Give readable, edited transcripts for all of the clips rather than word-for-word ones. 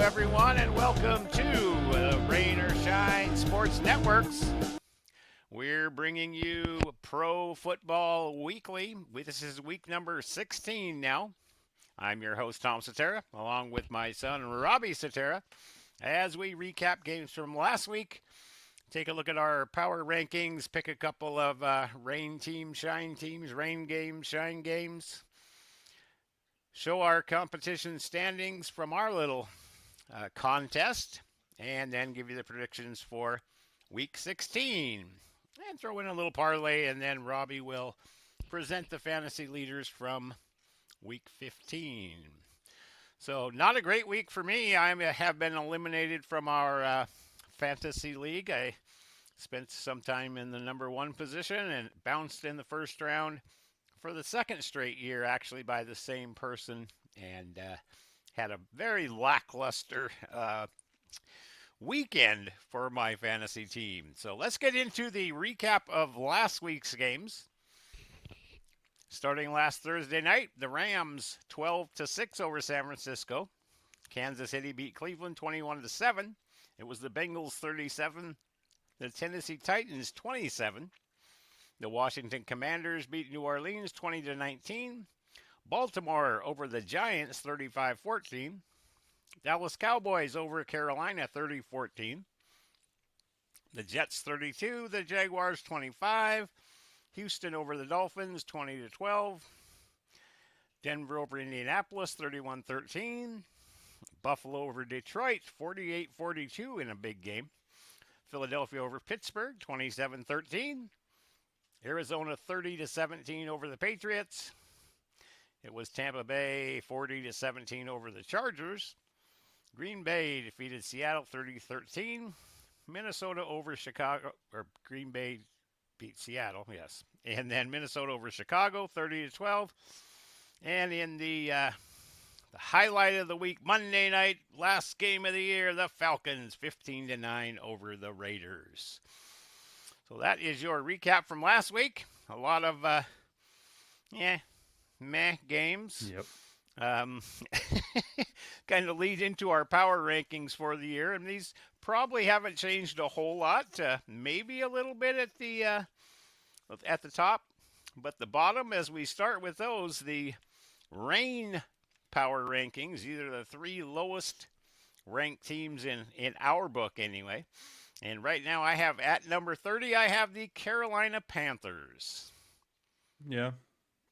everyone, and welcome to Rain or Shine Sports Networks. We're bringing you Pro Football Weekly. This is week number 16 now. I'm your host, Tom Cetera, along with my son, Robbie Cetera, as we recap games from last week, take a look at our power rankings, pick a couple of rain teams, shine teams, rain games, shine games, show our competition standings from our little contest, and then give you the predictions for week 16. And throw in a little parlay, and then Robbie will present the fantasy leaders from week 15. So not a great week for me. I have been eliminated from our fantasy league. I spent some time in the number one position and bounced in the first round for the second straight year, actually, by the same person, and had a very lackluster weekend for my fantasy team. So let's get into the recap of last week's games. Starting last Thursday night, the Rams 12-6 over San Francisco. Kansas City beat Cleveland 21-7. It was the Bengals 37, the Tennessee Titans 27. The Washington Commanders beat New Orleans 20-19. Baltimore over the Giants 35-14. Dallas Cowboys over Carolina 30-14. The Jets 32, the Jaguars 25. Houston over the Dolphins 20-12. Denver over Indianapolis 31-13. Buffalo over Detroit 48-42 in a big game. Philadelphia over Pittsburgh 27-13. Arizona 30-17 over the Patriots. It was Tampa Bay 40-17 over the Chargers. Green Bay defeated Seattle 30-13. Minnesota over Chicago, or Green Bay beat Seattle, yes. And then Minnesota over Chicago 30-12. And in the highlight of the week, Monday night, last game of the year, the Falcons 15-9 over the Raiders. So that is your recap from last week. A lot of meh games. Yep. Kind of lead into our power rankings for the year, and these probably haven't changed a whole lot. Maybe a little bit at the top, but the bottom, as we start with those, the rain power rankings, either the three lowest ranked teams in our book anyway. And right now I have at number 30, I have the Carolina Panthers. Yeah.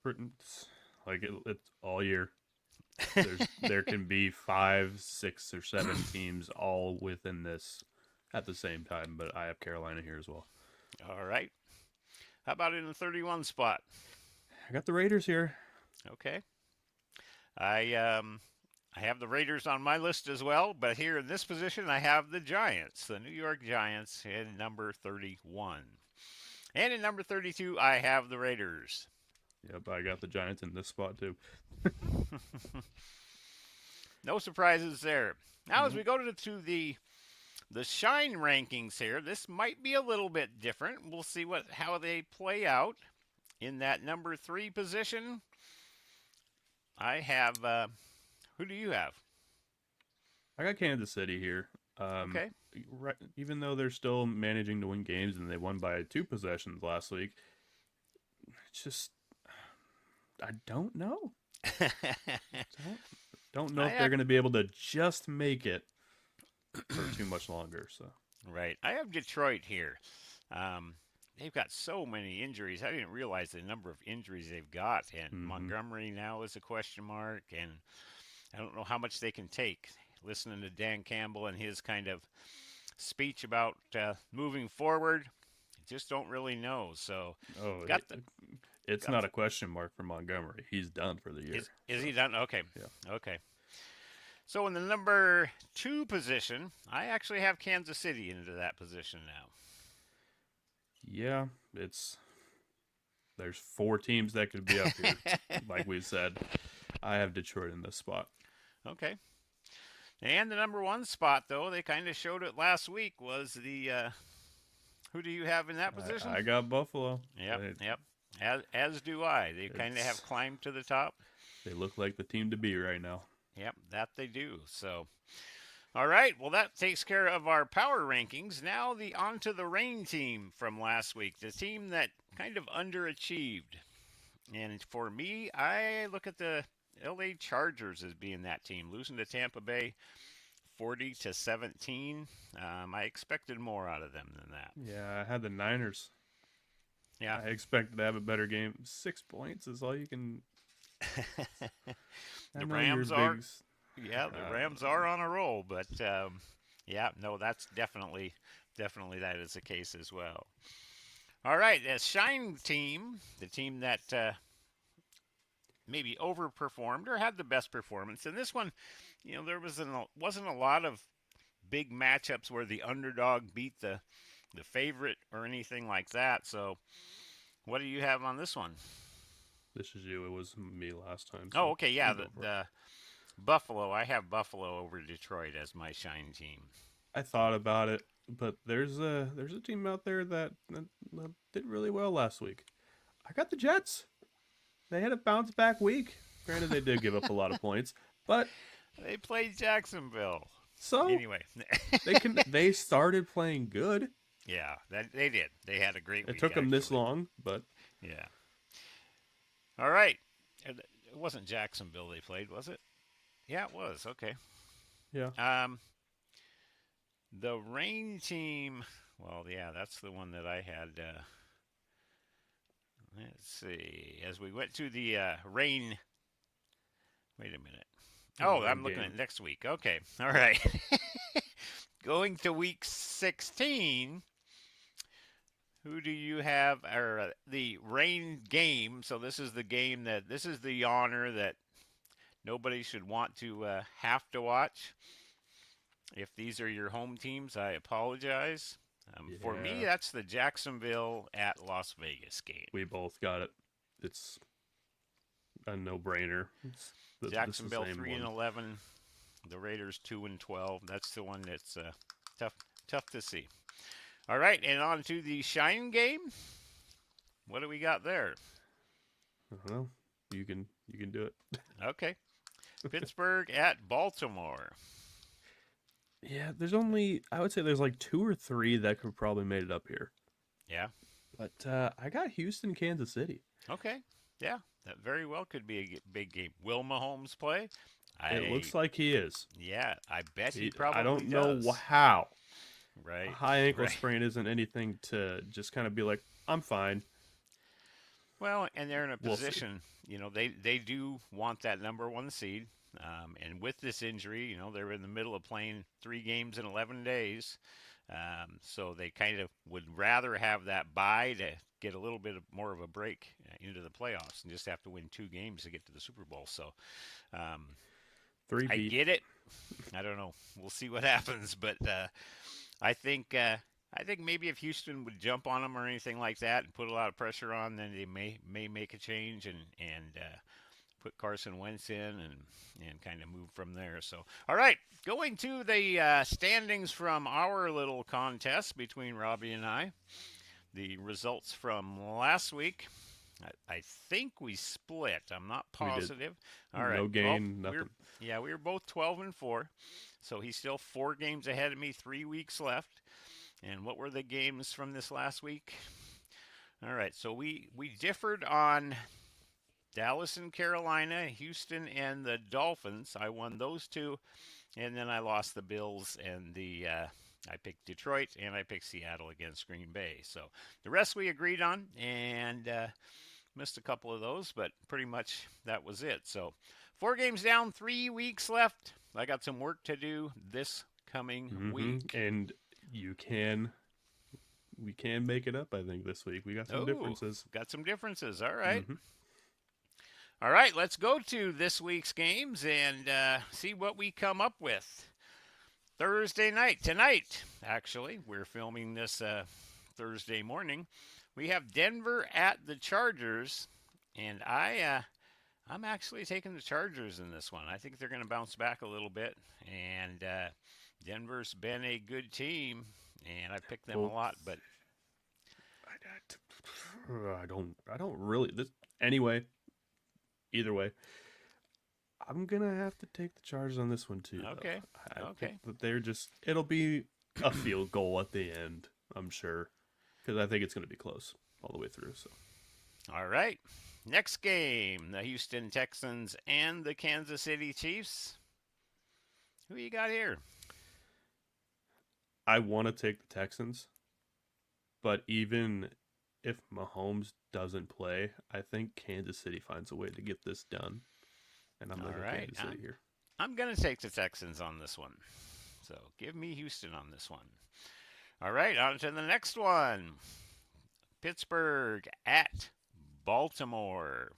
It's like it's all year. There can be 5, 6, or 7 teams all within this at the same time, but I have Carolina here as well. All right. How about in the 31 spot? I got the Raiders here. Okay. I have the Raiders on my list as well, but here in this position I have the Giants, the New York Giants, in number 31. And in number 32, I have the Raiders. Yep, I got the Giants in this spot too. No surprises there. Now, as we go to the shine rankings here, this might be a little bit different. We'll see how they play out. In that number 3 position, I have. Who do you have? I got Kansas City here. Okay. Right, even though they're still managing to win games and they won by 2 possessions last week, it's just I don't know. Don't know if they're going to be able to just make it for too much longer. So right, I have Detroit here. They've got so many injuries. I didn't realize the number of injuries they've got, and Montgomery now is a question mark, and I don't know how much they can take. Listening to Dan Campbell and his kind of speech about moving forward, just don't really know. So, it's not a question mark for Montgomery. He's done for the year. Is he done? Okay. Yeah. Okay. So in the number 2 position, I actually have Kansas City into that position now. Yeah, there's 4 teams that could be up here, like we said. I have Detroit in this spot. Okay. And the number 1 spot, though, they kind of showed it last week, was the who do you have in that position? I got Buffalo. Yep. As do I. They kind of have climbed to the top. They look like the team to be right now. Yep, that they do. So All right. Well, that takes care of our power rankings. Now the onto the rain team from last week, the team that kind of underachieved. And for me, I look at the LA Chargers as being that team, losing to Tampa Bay 40-17. I expected more out of them than that. Yeah, I had the Niners. Yeah. I expected to have a better game. 6 points is all you can. I The know you're Rams big. are, yeah, the Rams are on a roll, but yeah, no, that's definitely that is the case as well. All right, the Shine team, the team that maybe overperformed or had the best performance. And this one, there wasn't a lot of big matchups where the underdog beat the favorite or anything like that. So, what do you have on this one? This is you. It was me last time. Oh, So okay, yeah, you the, go for it. the Buffalo. I have Buffalo over Detroit as my Shine team. I thought about it, but there's a team out there that did really well last week. I got the Jets. They had a bounce back week. Granted, they did give up a lot of points, but They played Jacksonville. so Anyway, they started playing good. yeah, they did. They had a great It week took them this actually. long, but Yeah. All right. It wasn't Jacksonville they played, was it? Yeah, it was. Okay. yeah. Um, the Rain team. Well, yeah, that's the one that I had. Let's see. As we went to the Rain. Wait a minute. The Oh, rain I'm looking game. at next week. Okay. All right. Going to week 16. Who do you have? Or the Rain game. So this is the honor that nobody should want to have to watch. If these are your home teams, I apologize. For me, Yeah, that's the Jacksonville at Las Vegas game. we both got it. It's a no-brainer. This is the Jacksonville same 3 and one. 11, the Raiders 2 and 12. That's the one that's tough to see. All right, and on to the Shine game. What do we got there? I don't know. You can do it. Okay, Pittsburgh at Baltimore. Yeah, I would say there's like two or three that could probably made it up here. Yeah. But I got Houston, Kansas City. Okay. Yeah, that very well could be a big game. Will Mahomes play? It I looks like he is. Yeah, I bet he I probably don't know does. how. A Right. high ankle Right. sprain isn't anything to just kind of be like, I'm fine. Well, and they're in a We'll see. position, they do want that number one seed. And with this injury, they're in the middle of playing 3 games in 11 days. So they kind of would rather have that bye to get a little bit more of a break into the playoffs and just have to win 2 games to get to the Super Bowl. So um, Three I beat. get it. I don't know. We'll see what happens, but I think maybe if Houston would jump on them or anything like that and put a lot of pressure on, then they may make a change and put Carson Wentz in and kind of move from there. So, all right, going to the standings from our little contest between Robbie and I. The results from last week. I think we split. I'm not We did. positive. All right. No Well, gain, nothing. we were both 12-4. So he's still 4 games ahead of me. 3 weeks left. And what were the games from this last week? All right. So we differed on Dallas and Carolina, Houston and the Dolphins. I won those two, and then I lost the Bills and I picked Detroit and I picked Seattle against Green Bay. So the rest we agreed on, and missed a couple of those, but pretty much that was it. So 4 games down, 3 weeks left. I got some work to do this coming week. And we can make it up, I think, this week. We got some Oh, differences. got some differences. All right. hmm All right, let's go to this week's games and see what we come up with. Thursday night, tonight, actually, we're filming this Thursday morning. We have Denver at the Chargers, and I'm actually taking the Chargers in this one. I think they're going to bounce back a little bit, and Denver's been a good team, and I picked them a Well, lot, but I don't really. Anyway, either way, I'm gonna have to take the Chargers on this one too, Okay. though. I think Okay. that it'll be a field goal at the end, I'm sure, because I think it's gonna be close all the way through. So All right. Next game, the Houston Texans and the Kansas City Chiefs. Who you got here? I want to take the Texans, but even if Mahomes doesn't play, I think Kansas City finds a way to get this done, and I'm All gonna go right. Kansas City here. I'm going to take the Texans on this one. So give me Houston on this one. All right, on to the next one. Pittsburgh at Baltimore.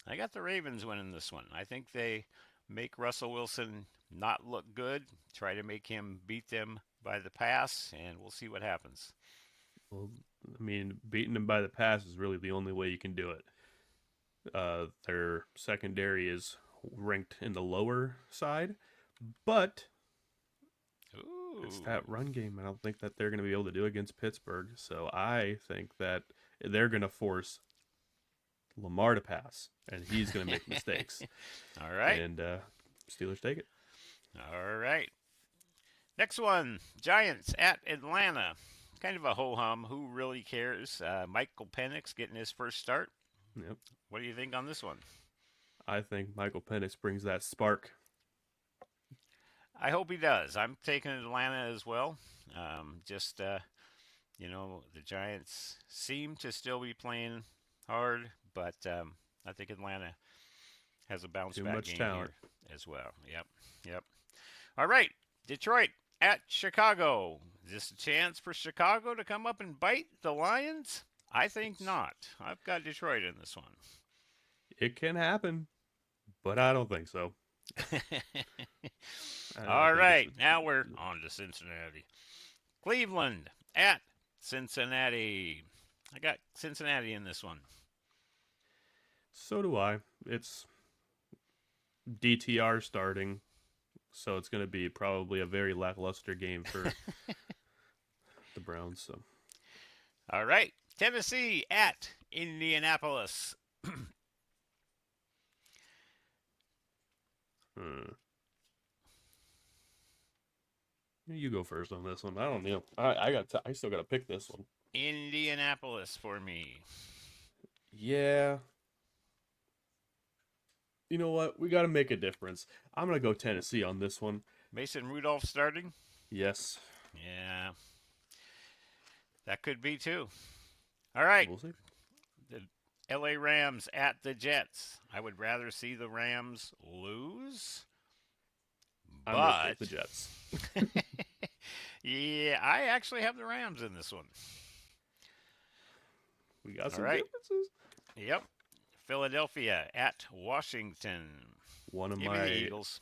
I got the Ravens winning this one. I think they make Russell Wilson not look good, try to make him beat them by the pass, and we'll see what happens. Well, I mean, beating them by the pass is really the only way you can do it. Their secondary is ranked in the lower side, but Ooh. it's that run game. I don't think that they're going to be able to do against Pittsburgh. So I think that they're going to force Lamar to pass, and he's going to make mistakes. All right. And Steelers take it. All right. Next one, Giants at Atlanta. Kind of a ho-hum. Who really cares? Michael Penix getting his first start. Yep. What do you think on this one? I think Michael Penix brings that spark. I hope he does. I'm taking Atlanta as well. The Giants seem to still be playing hard, but I think Atlanta has a bounce Too back much game talent here as well. Yep. All right, Detroit at Chicago. Is this a chance for Chicago to come up and bite the Lions? I think not. I've got Detroit in this one. It can happen, but I don't think so. All right, now we're on to Cincinnati. Cleveland at Cincinnati. I got Cincinnati in this one. So do I. It's DTR starting, so it's going to be probably a very lackluster game for the Browns. So, all right, Tennessee at Indianapolis. You go first on this one. I don't know. I still got to pick this one. Indianapolis for me. Yeah. You know what? We got to make a difference. I'm going to go Tennessee on this one. Mason Rudolph starting? Yes. Yeah. That could be too. All right. We'll see. The LA Rams at the Jets. I would rather see the Rams lose. I'm going to take the Jets. Yeah, I actually have the Rams in this one. We got some differences. Yep. Philadelphia at Washington. One of Give me the Eagles.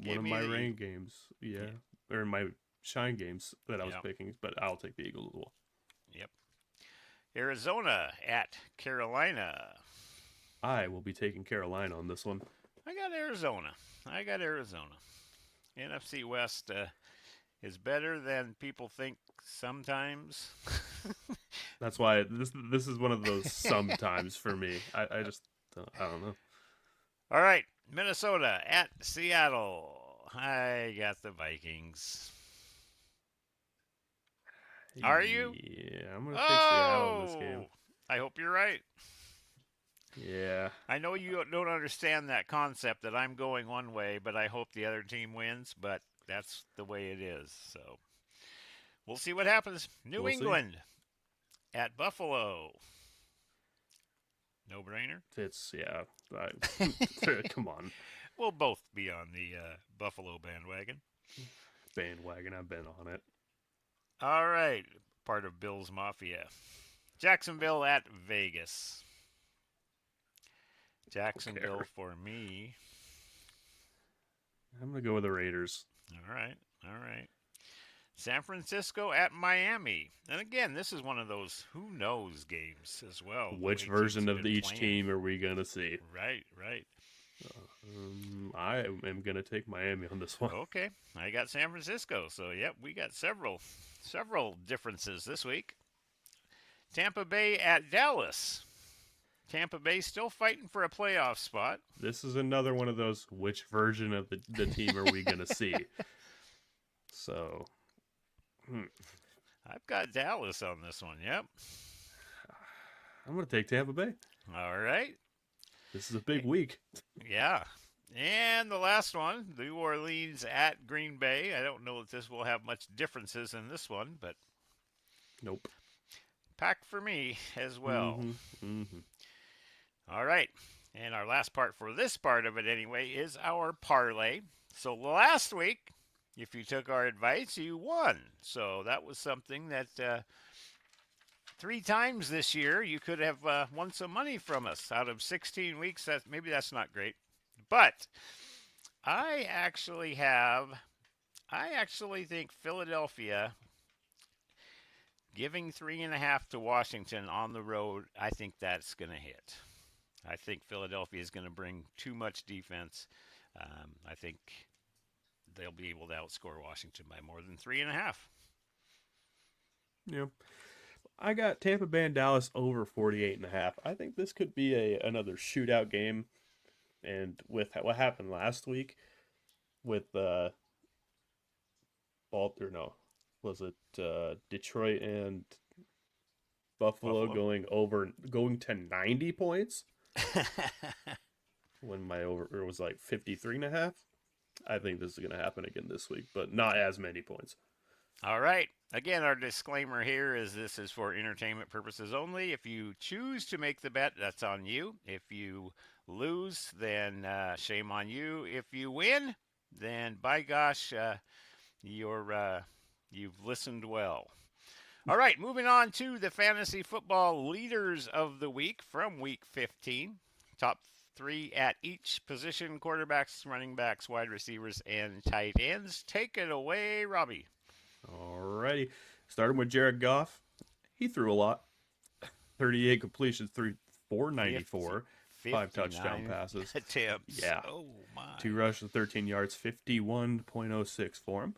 One of my rain games. Yeah. Or my shine games that I was picking, but I'll take the Eagles as well. Yep. Arizona at Carolina. I will be taking Carolina on this one. I got Arizona. NFC West is better than people think sometimes. That's why this is one of those sometimes for me. I don't know. All right, Minnesota at Seattle. I got the Vikings. Are you? Yeah, I'm going to take Seattle in this game. I hope you're right. Yeah. I know you don't understand that concept that I'm going one way, but I hope the other team wins, but that's the way it is. So we'll see what happens. New England at Buffalo. No brainer. Come on. We'll both be on the Buffalo bandwagon. I've been on it. All right. Part of Bill's Mafia. Jacksonville at Vegas. Jacksonville for me. I'm going to go with the Raiders. All right. San Francisco at Miami. And again, this is one of those who knows games as well. Which version of each team are we going to see? Right. I am going to take Miami on this one. Okay. I got San Francisco. So, yep, we got several differences this week. Tampa Bay at Dallas. Tampa Bay still fighting for a playoff spot. This is another one of those, which version of the team are we going to see? So, I've got Dallas on this one. Yep. I'm going to take Tampa Bay. All right. This is a big week. Yeah. And the last one, New Orleans at Green Bay. I don't know if this will have much differences in this one, but Nope. pack for me as well. Mm-hmm. All right. And our last part for this part of it, anyway, is our parlay. So last week, if you took our advice, you won. So that was something that 3 times this year you could have won some money from us out of 16 weeks. Maybe that's not great. But I actually think Philadelphia giving 3.5 to Washington on the road, I think that's going to hit. I think Philadelphia is going to bring too much defense. I think they'll be able to outscore Washington by more than 3.5. Yeah. I got Tampa Bay and Dallas over 48.5. I think this could be another shootout game. And with what happened last week with was it Detroit and Buffalo going to 90 points when my over was like 53.5. I think this is going to happen again this week, but not as many points. All right. Again, our disclaimer here is this is for entertainment purposes only. If you choose to make the bet, that's on you. If you lose, then shame on you. If you win, then by gosh, you've listened well. All right, moving on to the fantasy football leaders of the week from week 15. Top 3 at each position: quarterbacks, running backs, wide receivers, and tight ends. Take it away, Robbie. Alrighty. Starting with Jared Goff. He threw a lot. 38 completions, 494. 5 touchdown passes. Attempts. Yeah. Oh, my. 2 rushes, 13 yards, 51.06 for him.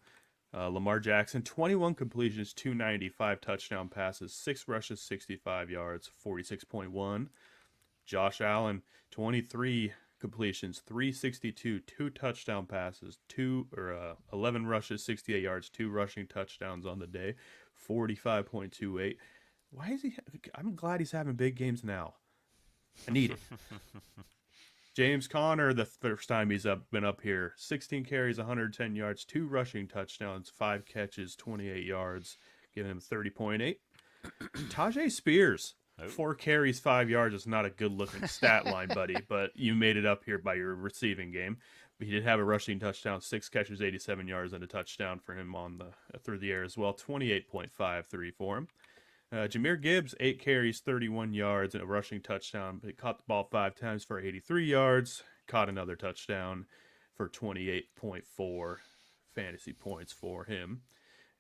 Lamar Jackson, 21 completions, 295 touchdown passes, 6 rushes, 65 yards, 46.1. Josh Allen, 23 completions, 362, 2 touchdown passes, 11 rushes, 68 yards, 2 rushing touchdowns on the day, 45.28. Why is he? I'm glad he's having big games now. I need it. James Conner, the first time he's been up here, 16 carries, 110 yards, 2 rushing touchdowns, 5 catches, 28 yards, giving him 30.8. Tajay Spears, 4 carries, 5 yards is not a good-looking stat line, buddy, but you made it up here by your receiving game. But he did have a rushing touchdown, 6 catches, 87 yards, and a touchdown for him through the air as well, 28.53 for him. Jahmyr Gibbs, 8 carries, 31 yards, and a rushing touchdown. But he caught the ball 5 times for 83 yards, caught another touchdown for 28.4 fantasy points for him.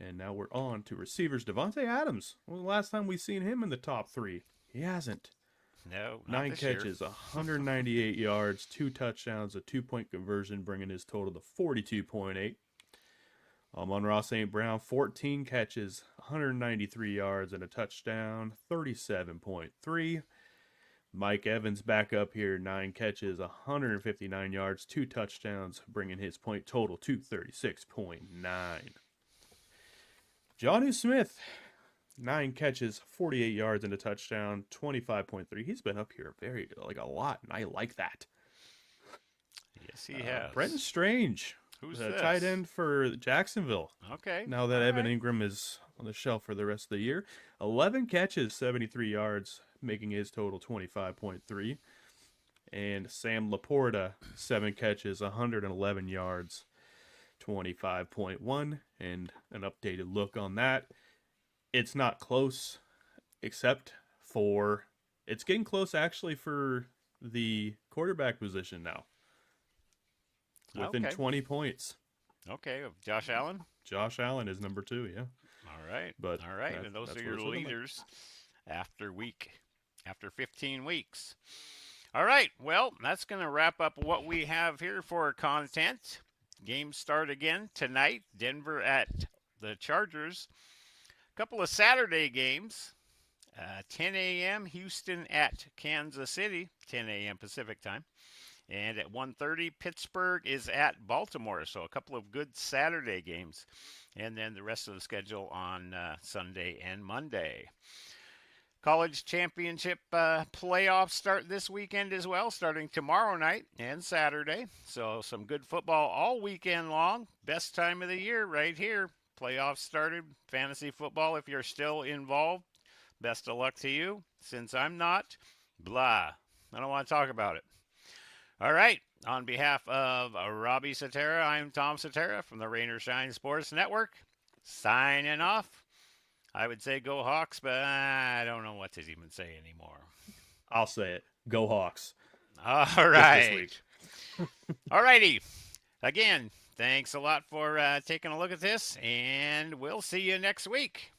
And now we're on to receivers. Devontae Adams. When was the last time we've seen him in the top 3? He hasn't. No, 9 catches, 198 yards, 2 touchdowns, a 2-point conversion, bringing his total to 42.8. Amon-Ra St. Brown, 14 catches, 193 yards, and a touchdown, 37.3. Mike Evans back up here, 9 catches, 159 yards, 2 touchdowns, bringing his point total to 36.9. Jonnu Smith, 9 catches, 48 yards, and a touchdown, 25.3. He's been up here a lot, and I like that. Yes, he has. Brenton Strange. Who's the this? tight end for Jacksonville. Okay. Now that Evan Ingram is on the shelf for the rest of the year. 11 catches, 73 yards, making his total 25.3. And Sam Laporta, 7 catches, 111 yards, 25.1. And an updated look on that. It's not close, except for... It's getting close, actually, for the quarterback position now. Within 20 points. Okay, Josh Allen? Josh Allen is number 2, yeah. All right. But all right, and those are your leaders after 15 weeks. All right, well, that's going to wrap up what we have here for content. Games start again tonight. Denver at the Chargers. A couple of Saturday games. 10 a.m. Houston at Kansas City, 10 a.m. Pacific time. And at 1:30, Pittsburgh is at Baltimore. So a couple of good Saturday games. And then the rest of the schedule on Sunday and Monday. College championship playoffs start this weekend as well, starting tomorrow night and Saturday. So some good football all weekend long. Best time of the year right here. Playoffs started. Fantasy football, if you're still involved, best of luck to you. Since I'm not, blah. I don't want to talk about it. All right. On behalf of Robbie Satera, I'm Tom Satera from the Rain or Shine Sports Network. Signing off. I would say go Hawks, but I don't know what to even say anymore. I'll say it. Go Hawks. All Just right. this week. All righty. Again, thanks a lot for taking a look at this, and we'll see you next week.